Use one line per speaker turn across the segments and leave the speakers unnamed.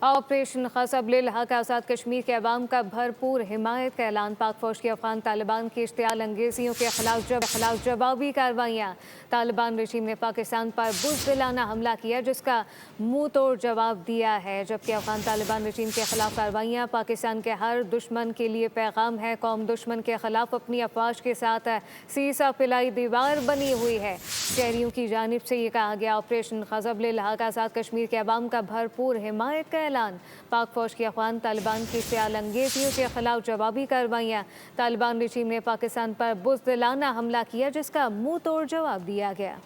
Operation غضب للحق آزاد کشمیر کے عوام کا بھرپور حمایت کا اعلان۔ پاک فوج کی افغان طالبان کی اشتعال انگیزیوں کے خلاف جوابی کارروائیاں۔ طالبان رجیم نے پاکستان پر بزدلانہ حملہ کیا جس کا منہ توڑ جواب دیا ہے، جبکہ افغان طالبان رجیم کے خلاف کارروائیاں پاکستان کے ہر دشمن کے لیے پیغام ہے۔ قوم دشمن کے خلاف اپنی افواج کے ساتھ سیسا پلائی دیوار بنی ہوئی ہے۔ شہریوں کی جانب سے یہ کہا گیا، آپریشن غضب للحق آزاد کشمیر کے عوام کا بھرپور حمایت کا اعلان۔ پاک فوج کی افغان طالبان کی اشتعال انگیزیوں کے خلاف جوابی کارروائیاں۔ طالبان رجیم نے پاکستان پر بزدلانہ حملہ کیا جس کا منہ توڑ جواب دیا گیا۔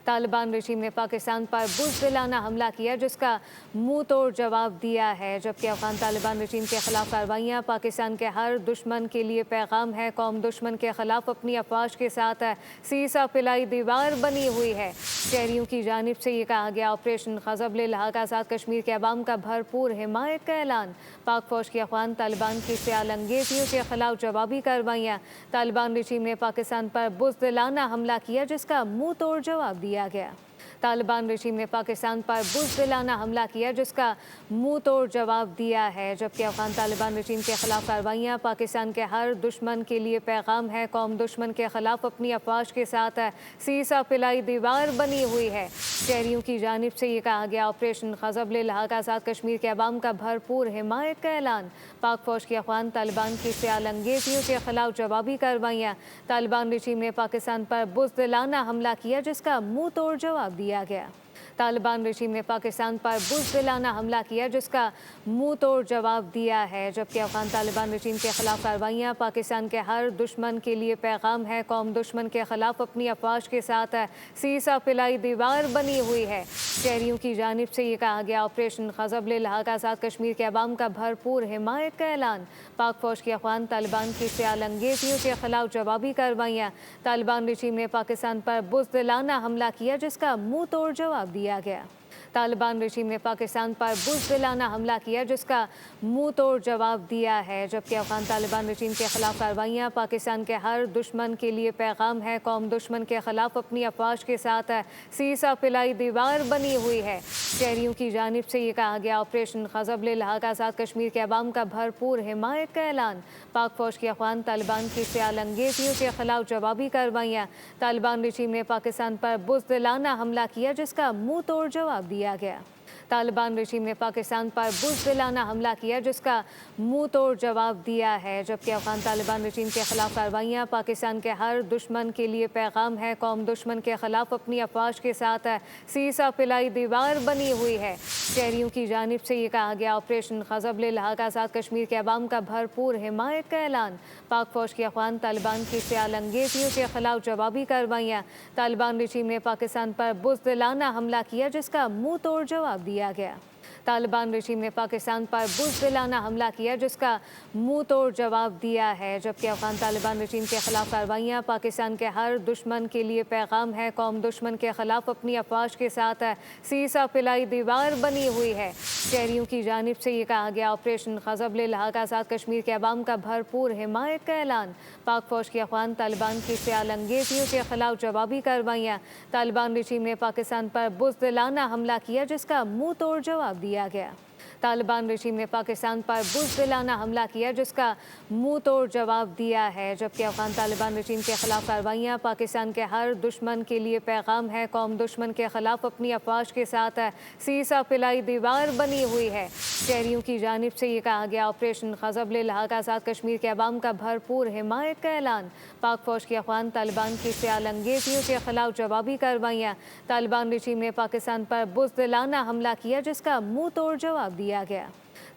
طالبان رجیم نے پاکستان پر بزدلانہ حملہ کیا جس کا منہ توڑ جواب دیا ہے، جبکہ افغان طالبان رجیم کے خلاف کارروائیاں پاکستان کے ہر دشمن کے لیے پیغام ہے۔ قوم دشمن کے خلاف اپنی افواج کے ساتھ سیسا پلائی دیوار بنی ہوئی ہے۔ شہریوں کی جانب سے یہ کہا گیا، آپریشن غضب للحق آزاد کشمیر کے عوام کا بھرپور حمایت کا اعلان۔ پاک فوج کی افغان طالبان کی اشتعال انگیزیوں کے خلاف جوابی کارروائیاں۔ طالبان رجیم نے پاکستان پر بزدلانہ حملہ کیا جس کا منہ توڑ جواب دیا گیا۔ طالبان رجیم نے پاکستان پر بزدلانہ حملہ کیا جس کا منہ توڑ جواب دیا ہے، جبکہ افغان طالبان رجیم کے خلاف کارروائیاں پاکستان کے ہر دشمن کے لیے پیغام ہے۔ قوم دشمن کے خلاف اپنی افواج کے ساتھ سیسا پلائی دیوار بنی ہوئی ہے۔ شہریوں کی جانب سے یہ کہا گیا، آپریشن غضب للحق آزاد کشمیر کے عوام کا بھرپور حمایت کا اعلان۔ پاک فوج کی افغان طالبان کی اشتعال انگیزیوں کے خلاف جوابی کارروائیاں۔ طالبان رجیم نے پاکستان پر بزدلانہ حملہ کیا جس کا منہ توڑ جواب دیا گیا۔ طالبان رجیم نے پاکستان پر بزدلانہ حملہ کیا جس کا منہ توڑ جواب دیا ہے، جبکہ افغان طالبان رجیم کے خلاف کارروائیاں پاکستان کے ہر دشمن کے لیے پیغام ہے۔ قوم دشمن کے خلاف اپنی افواج کے ساتھ سیسا پلائی دیوار بنی ہوئی ہے۔ شہریوں کی جانب سے یہ کہا گیا، آپریشن غضب للحق آزاد کشمیر کے عوام کا بھرپور حمایت کا اعلان۔ پاک فوج کی افغان طالبان کی اشتعال انگیزیوں کے خلاف جوابی کارروائیاں۔ طالبان رجیم نے پاکستان پر بزدلانہ حملہ کیا جس کا منہ توڑ جواب دیا گیا۔ طالبان رجیم نے پاکستان پر بزدلانہ حملہ کیا جس کا منہ توڑ جواب دیا ہے، جبکہ افغان طالبان رجیم کے خلاف کارروائیاں پاکستان کے ہر دشمن کے لیے پیغام ہے۔ قوم دشمن کے خلاف اپنی افواج کے ساتھ سیسا پلائی دیوار بنی ہوئی ہے۔ شہریوں کی جانب سے یہ کہا گیا، آپریشن غضب للحق آزاد کشمیر کے عوام کا بھرپور حمایت کا اعلان۔ پاک فوج کی افغان طالبان کی اشتعال انگیزیوں کے خلاف جوابی کارروائیاں۔ طالبان رجیم نے پاکستان پر بزدلانہ حملہ کیا جس کا منہ توڑ جواب دیا گیا۔ طالبان رجیم نے پاکستان پر بزدلانہ حملہ کیا جس کا منہ توڑ جواب دیا ہے، جبکہ افغان طالبان رجیم کے خلاف کارروائیاں پاکستان کے ہر دشمن کے لیے پیغام ہے۔ قوم دشمن کے خلاف اپنی افواج کے ساتھ سیسا پلائی دیوار بنی ہوئی ہے۔ شہریوں کی جانب سے یہ کہا گیا، آپریشن غضب للحق آزاد کشمیر کے عوام کا بھرپور حمایت کا اعلان۔ پاک فوج کی افغان طالبان کی اشتعال انگیزیوں کے خلاف جوابی کارروائیاں۔ طالبان رجیم نے پاکستان پر بزدلانہ حملہ کیا جس کا منہ توڑ جواب دیا گیا۔ طالبان رجیم نے پاکستان پر بزدلانہ حملہ کیا جس کا منہ توڑ جواب دیا ہے، جبکہ افغان طالبان رجیم کے خلاف کارروائیاں پاکستان کے ہر دشمن کے لیے پیغام ہے۔ قوم دشمن کے خلاف اپنی افواج کے ساتھ سیسا پلائی دیوار بنی ہوئی ہے۔ شہریوں کی جانب سے یہ کہا گیا، آپریشن غضب للحق آزاد کشمیر کے عوام کا بھرپور حمایت کا اعلان۔ پاک فوج کی افغان طالبان کی اشتعال انگیزیوں کے خلاف جوابی کارروائیاں۔ طالبان رجیم نے پاکستان پر بزدلانہ حملہ کیا جس کا منہ توڑ جواب دیا گیا۔ طالبان رجیم نے پاکستان پر بزدلانہ حملہ کیا جس کا منہ توڑ جواب دیا ہے، جبکہ افغان طالبان رجیم کے خلاف کارروائیاں پاکستان کے ہر دشمن کے لیے پیغام ہے۔ قوم دشمن کے خلاف اپنی افواج کے ساتھ سیسا پلائی دیوار بنی ہوئی ہے۔ شہریوں کی جانب سے یہ کہا گیا، آپریشن غضب للحق آزاد کشمیر کے عوام کا بھرپور حمایت کا اعلان۔ پاک فوج کی افغان طالبان کی اشتعال انگیزیوں کے خلاف جوابی کارروائیاں۔ طالبان رجیم نے پاکستان پر بزدلانہ حملہ کیا جس کا منہ توڑ جواب دیا گیا۔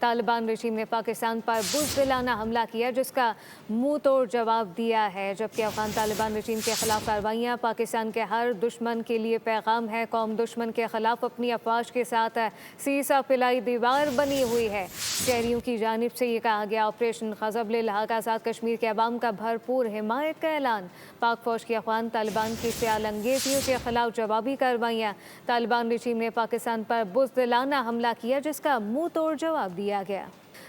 طالبان رجیم نے پاکستان پر بزدلانہ حملہ کیا جس کا منہ توڑ جواب دیا ہے، جبکہ افغان طالبان رجیم کے خلاف کارروائیاں پاکستان کے ہر دشمن کے لیے پیغام ہے۔ قوم دشمن کے خلاف اپنی افواج کے ساتھ سیسا پلائی دیوار بنی ہوئی ہے۔ شہریوں کی جانب سے یہ کہا گیا، آپریشن غضب للحق آزاد کشمیر کے عوام کا بھرپور حمایت کا اعلان۔ پاک فوج کی افغان طالبان کی اشتعال انگیزیوں کے خلاف جوابی کارروائیاں۔ طالبان رجیم نے پاکستان پر بزدلانہ حملہ کیا جس کا منہ توڑ جواب دیا گیا۔